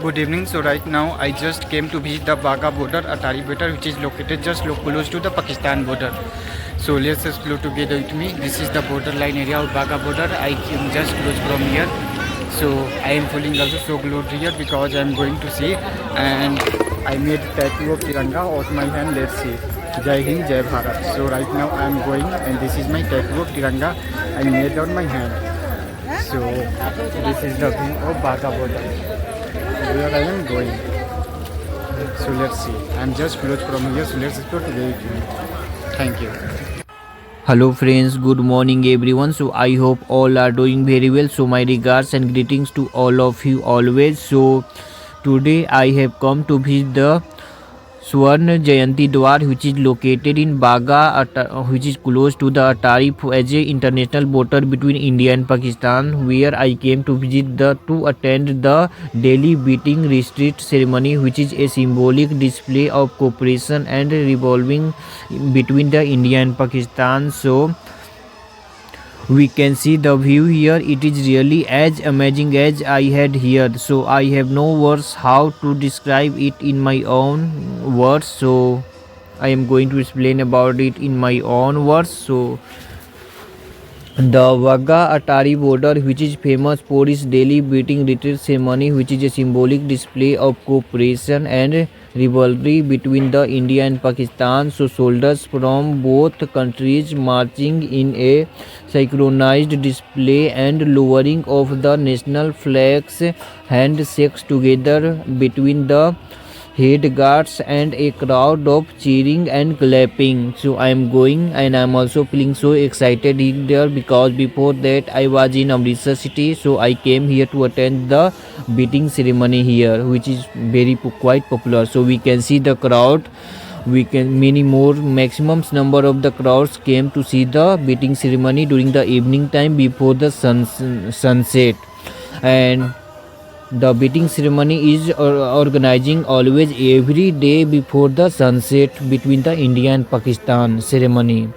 Good evening. So right now I just came to visit the Baga border, Atari border, which is located just close to the Pakistan border. So let's explore together with me. This is the borderline area of Baga border. I came just close from here. So I am feeling also so glued here because I am going to see, and I made tattoo of Tiranga on my hand. Let's see. Jai Hind, Jai Bharat. So right now I am going, and this is my tattoo of Tiranga I made on my hand. So this is the view of Baga border where I am going. So let's see. I'm just close from here. So let's explore today with me. Thank you. Hello friends, good morning everyone. So I hope all are doing very well. So my regards and greetings to all of you always. So today I have come to visit the Swarna Jayanti Dwar, which is located in Baga, which is close to the Atari as a international border between India and Pakistan, where I came to visit to attend the daily beating retreat ceremony, which is a symbolic display of cooperation and revolving between the India and Pakistan. So we can see the view here. It is really as amazing as I had heard. So I have no words how to describe it in my own words. So I am going to explain about it in my own words. So the Wagah Atari border, which is famous for its daily beating retreat ceremony, which is a symbolic display of cooperation and rivalry between the India and Pakistan. So soldiers from both countries marching in a synchronized display and lowering of the national flags, handshakes together between the head guards and a crowd of cheering and clapping. So I am going, and I am also feeling so excited here because before that I was in Amritsar city. So I came here to attend the beating ceremony here, which is quite popular. So we can see the crowd. We can many more maximum number of the crowds came to see the beating ceremony during the evening time before the sunset. And the beating ceremony is organizing always every day before the sunset between the India and Pakistan ceremony.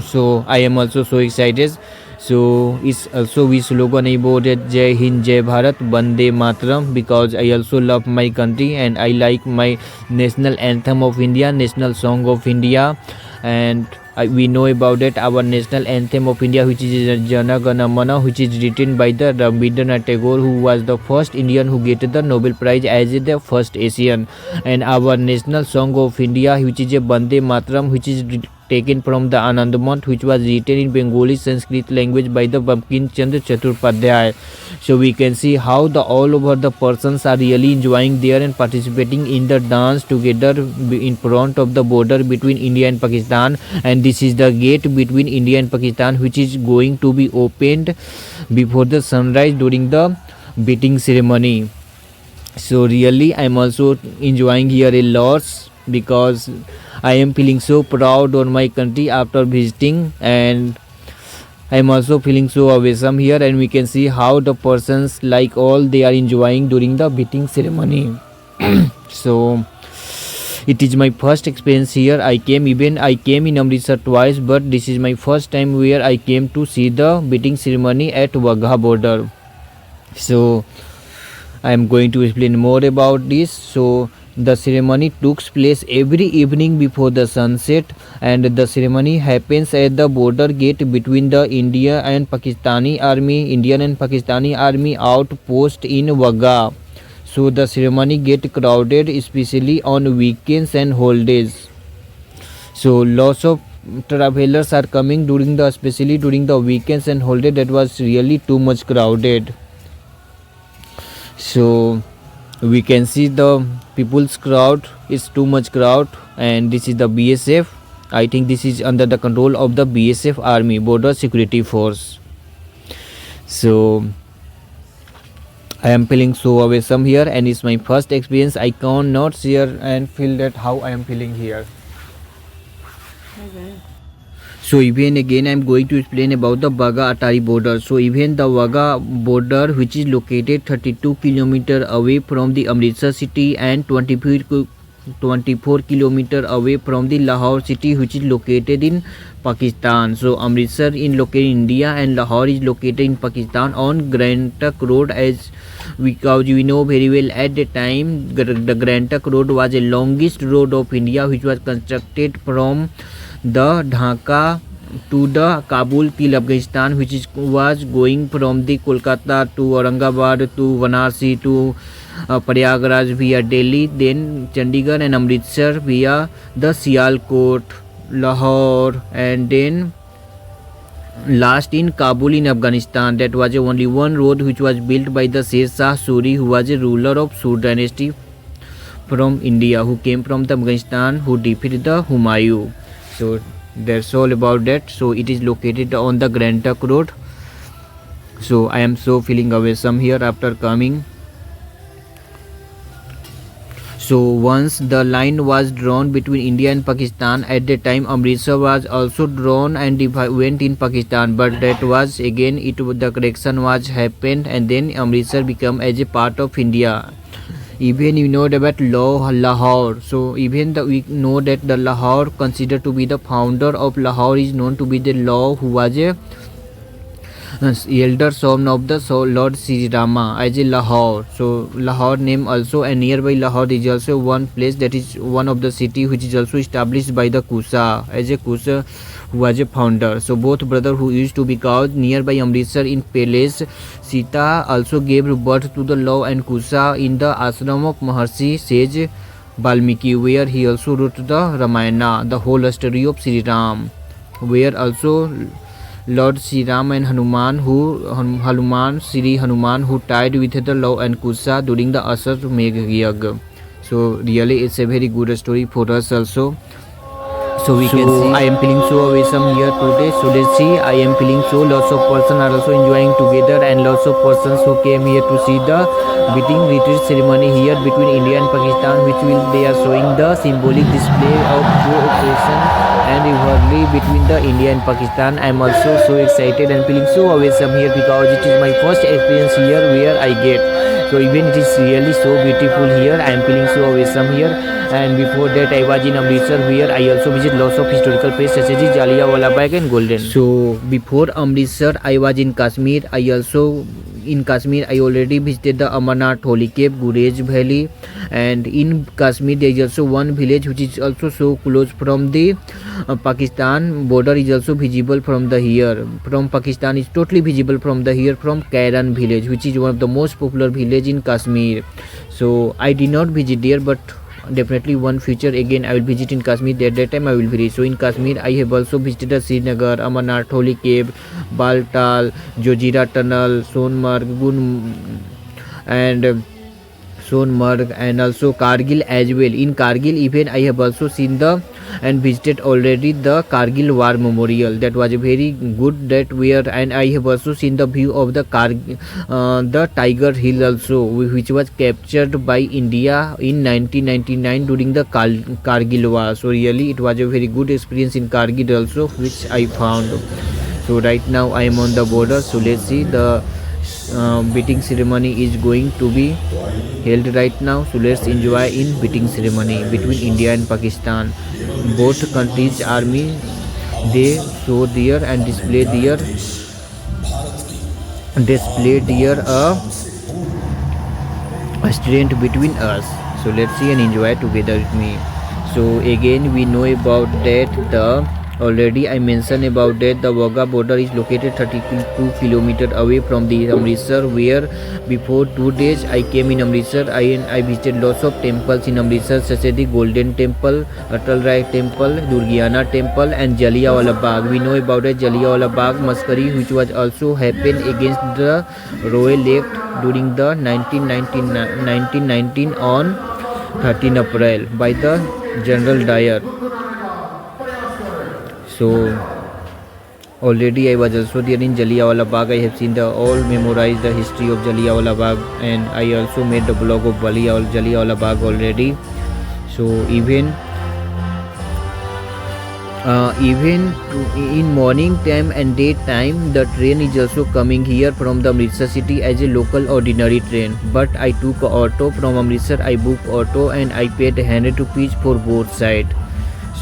So I am also so excited. So it's also we slogan about it, Jai Hind, Jai Bharat, Bande Mataram, because I also love my country and I like my national anthem of India, national song of India. And we know about it, our national anthem of India, which is Jana Gana Mana, which is written by the Rabindranath Tagore, who was the first Indian who get the Nobel Prize as the first Asian. And our national song of India, which is a Bande Mataram, which is taken from the Anandamath, which was written in Bengali Sanskrit language by the Bankim Chandra Chaturpadhyay. So we can see how the all over the persons are really enjoying there and participating in the dance together in front of the border between India and Pakistan. And this is the gate between India and Pakistan, which is going to be opened before the sunrise during the beating ceremony. So really I am also enjoying here a lot because I am feeling so proud on my country after visiting, and I am also feeling so awesome here. And we can see how the persons like all they are enjoying during the beating ceremony. So it is my first experience here. I came in Amritsar twice, but this is my first time where I came to see the beating ceremony at Wagah border. So I am going to explain more about this. So the ceremony took place every evening before the sunset, and the ceremony happens at the border gate between the Indian and Pakistani army outpost in Wagah. So the ceremony get crowded, especially on weekends and holidays. So lots of travelers are coming especially during the weekends and holiday. That was really too much crowded. So we can see the people's crowd is too much crowd, and this is the BSF. I think this is under the control of the BSF army, border security force. So I am feeling so awesome here, and it's my first experience. I cannot share and feel that how I am feeling here. So even again I am going to explain about the Baga Atari border. So even the Wagah border, which is located 32 km away from the Amritsar city and 24 km away from the Lahore city, which is located in Pakistan. So Amritsar is located in India and Lahore is located in Pakistan on Grand Trunk Road, as because we know very well at the time the Grand Trunk Road was the longest road of India, which was constructed from the Dhaka to the Kabul till Afghanistan, was going from the Kolkata to Aurangabad to Varanasi to Prayagraj via Delhi, then Chandigarh and Amritsar via the Sialkot, Lahore, and then last in Kabul in Afghanistan. That was only one road which was built by the Sher Shah Suri, who was a ruler of Sur dynasty from India, who came from the Afghanistan, who defeated the Humayun. So that's all about that. So it is located on the Grand Trunk Road. So I am so feeling awesome here after coming. So once the line was drawn between India and Pakistan, at the time Amritsar was also drawn and went in Pakistan, but that was again the correction was happened, and then Amritsar became as a part of India. Even you know about Lahore. So even we know that the Lahore, considered to be the founder of Lahore, is known to be the Law, who was a elder son of the Lord Sri Rama as a Lahore. So Lahore name also, and nearby Lahore is also one place, that is one of the city which is also established by the Kusa, as a Kusa who was a founder. So both brother who used to be called nearby Amritsar in palace. Sita also gave birth to the Law and Kusa in the ashram of Maharshi Sage Valmiki, where he also wrote the Ramayana, the whole story of Sri Ram, where also Lord Sri Ram and Sri Hanuman, who tied with the Law and Kusa during the Ashwamedh Yagya. So really it's a very good story for us also. So we can see I am feeling so awesome here today. So let's see, I am feeling so lots of persons are also enjoying together, and lots of persons who came here to see the beating retreat ceremony here between India and Pakistan, which they are showing the symbolic display of cooperation and rivalry between the India and Pakistan. I am also so excited and feeling so awesome here because it is my first experience here where I get. So even it is really so beautiful here. I am feeling so awesome here. And before that I was in Amritsar, where I also visit lots of historical places such as Jallianwala Bagh and Golden. So before Amritsar I was in Kashmir. In Kashmir I already visited the Amarnath Holy Cave, Gurez Valley, and in Kashmir there is also one village which is also so close from the Pakistan border, is also visible from the here. From Pakistan is totally visible from the here, from Kairan village, which is one of the most popular village in Kashmir. So I did not visit there, but definitely one future again I will visit in Kashmir. At that time I will visit. So in Kashmir I have also visited Srinagar, Amarnath Holy Cave, Baltal, Jojira Tunnel, Sonmarg, and also Kargil as well. In Kargil even I have also seen and visited already the Kargil War Memorial. That was a very good that where, and I have also seen the view of the Tiger Hill also, which was captured by India in 1999 during the Kargil War. So really it was a very good experience in Kargil also, which I found. So right now I am on the border. So let's see, the beating ceremony is going to be held right now. So let's enjoy in beating ceremony between India and Pakistan. Both countries army, they show there and display their strength between us. So let's see and enjoy together with me. So again we know about that already I mentioned about that the Wagah border is located 32 km away from the Amritsar, where before 2 days I came in Amritsar. I visited lots of temples in Amritsar such as the Golden Temple, Atal Rai Temple, Durgiana Temple, and Jallianwala Bagh. We know about the Jallianwala Bagh massacre, which was also happened against the royal left during the 1919 on 13 April by the General Dyer. So already I was also there in Jallianwala Bagh. I have seen all memorized the history of Jallianwala Bagh, and I also made the blog of Jallianwala Bagh already. So even in morning time and day time the train is also coming here from the Amritsar city as a local ordinary train, but I took auto from Amritsar. I booked auto and I paid 100 rupees for both sides.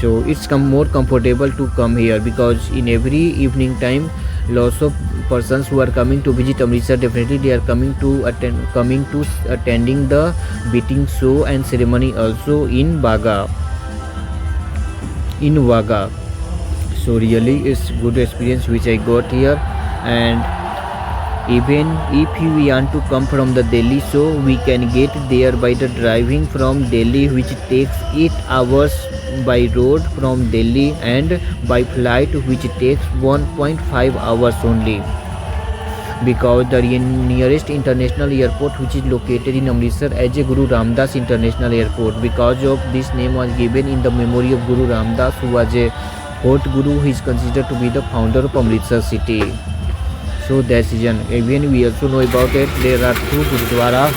So it's more comfortable to come here, because in every evening time lots of persons who are coming to visit Amritsar, definitely they are coming to attending the beating show and ceremony also in Wagah. So really it's good experience which I got here. And even if we want to come from the Delhi, so we can get there by the driving from Delhi, which takes 8 hours by road from Delhi, and by flight which takes 1.5 hours only, because the nearest international airport which is located in Amritsar as a Guru Ramdas International Airport. Because of this name was given in the memory of Guru Ramdas, who was a fourth Guru, who is considered to be the founder of Amritsar city. So that's reason. Even we also know about it, there are 2 Gurudwara.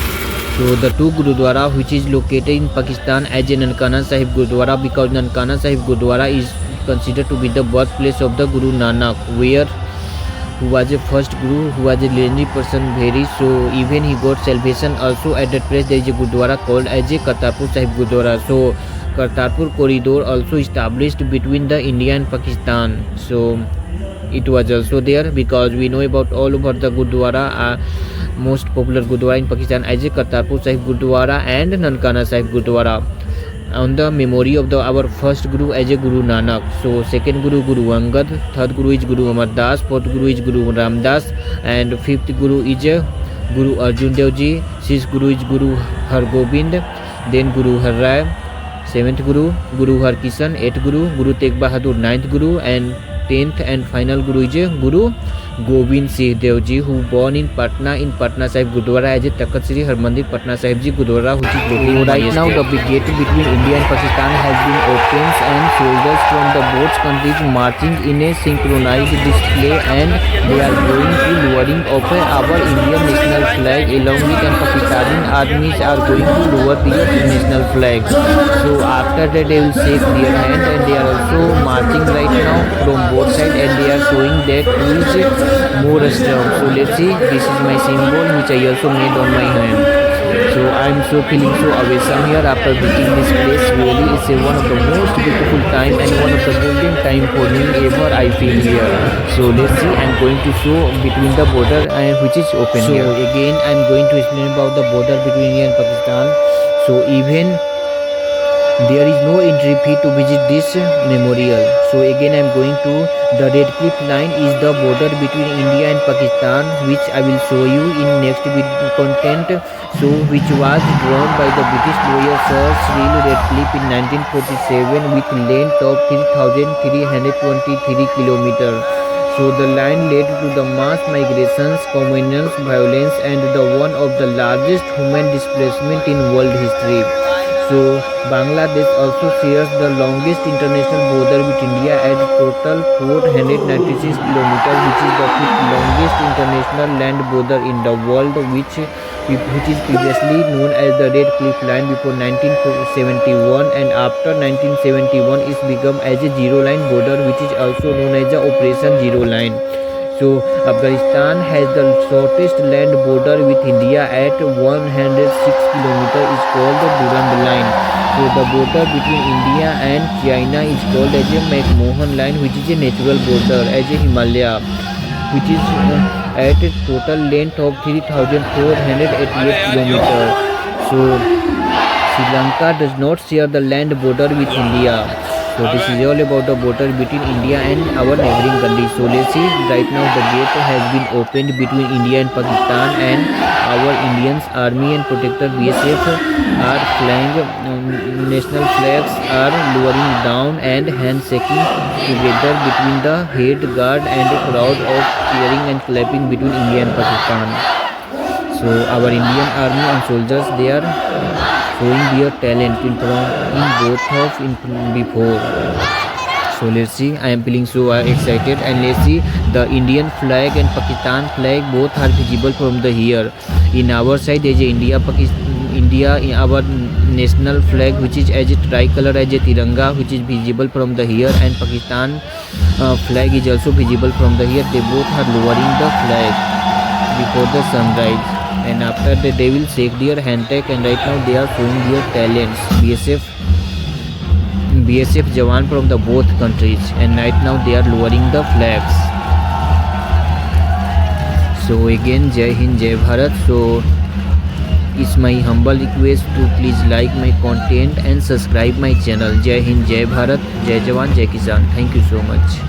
So the 2 Gurudwara which is located in Pakistan as a Nankana Sahib Gurudwara, because Nankana Sahib Gurudwara is considered to be the birthplace of the Guru Nanak, who was a first Guru, who was a legendary person very. So even he got salvation also at that place. There is a Gurudwara called as a Kartarpur Sahib Gurudwara. So Kartarpur corridor also established between the India and Pakistan. So it was also there, because we know about all over the Gurudwara, most popular Gurudwara in Pakistan as a Kartarpur Sahib Gurudwara and Nankana Sahib Gurudwara, on the memory of our first Guru as a Guru Nanak. So second Guru Angad, third Guru is Guru Amar Das, fourth Guru is Guru Ramdas, and fifth Guru is Guru Arjun Dev Ji, sixth Guru is Guru Hargobind, then Guru Har Rai, seventh Guru Harkishan, eighth Guru Tegh Bahadur, ninth Guru, and 10th and final Guru is Guru Gobind Singh Dev Ji, who born in Patna Sahib Gurudwara as a Takht Sri Harmandir Patna Sahib Ji Gurudwara, which is located right now. The big gate between India and Pakistan has been opened, and soldiers from the both countries marching in a synchronized display, and they are going to lowering of our Indian national flag, along with and Pakistani armies are going to lower their national flag. So after that they will shake their hand, and they are also marching right now from both sides, and they are showing that who is more strong. So let's see, this is my symbol which I also made on my hand. So I am so feeling so awesome here after visiting this place. Really it's one of the most beautiful time and one of the golden time for me ever I feel here. So let's see, I am going to show between the border which is open here. So again I am going to explain about the border between India and Pakistan. So even there is no entry fee to visit this memorial. So again I am going to the Red Cliff line is the border between India and Pakistan, which I will show you in next content. So which was drawn by the British lawyer Sir Cyril Redcliffe in 1947 with length of 3,323 kilometers. So the line led to the mass migrations, communal violence, and the one of the largest human displacement in world history. So Bangladesh also shares the longest international border with India at total 496 kilometers, which is the fifth longest international land border in the world, which is previously known as the Red Cliff Line before 1971, and after 1971 it became as a zero line border, which is also known as the Operation Zero Line. So Afghanistan has the shortest land border with India at 106 kilometers, is called the Durand Line. So the border between India and China is called as a McMahon Line, which is a natural border as a Himalaya, which is at a total length of 3,488 kilometers. So Sri Lanka does not share the land border with India. So this is all about the border between India and our neighboring countries. So let's see, right now the gate has been opened between India and Pakistan, and our Indians Army and Protector BSF are flying national flags, are lowering down and handshaking together between the head guard and a crowd of cheering and clapping between India and Pakistan. So our Indian Army and soldiers, they are showing their talent in both of before. So let's see, I am feeling so excited, and let's see, the Indian flag and Pakistan flag both are visible from the here. In our side there is India in our national flag, which is as a tricolor as a Tiranga, which is visible from the here, and Pakistan flag is also visible from the here. They both are lowering the flag before the sunrise, and after that they will shake their handshake, and right now they are showing their talents. BSF Jawan from the both countries, and right now they are lowering the flags. So again, Jai Hind, Jai Bharat. So it's my humble request to please like my content and subscribe my channel. Jai Hind, Jai Bharat, Jai Jawan, Jai Kisan. Thank you so much.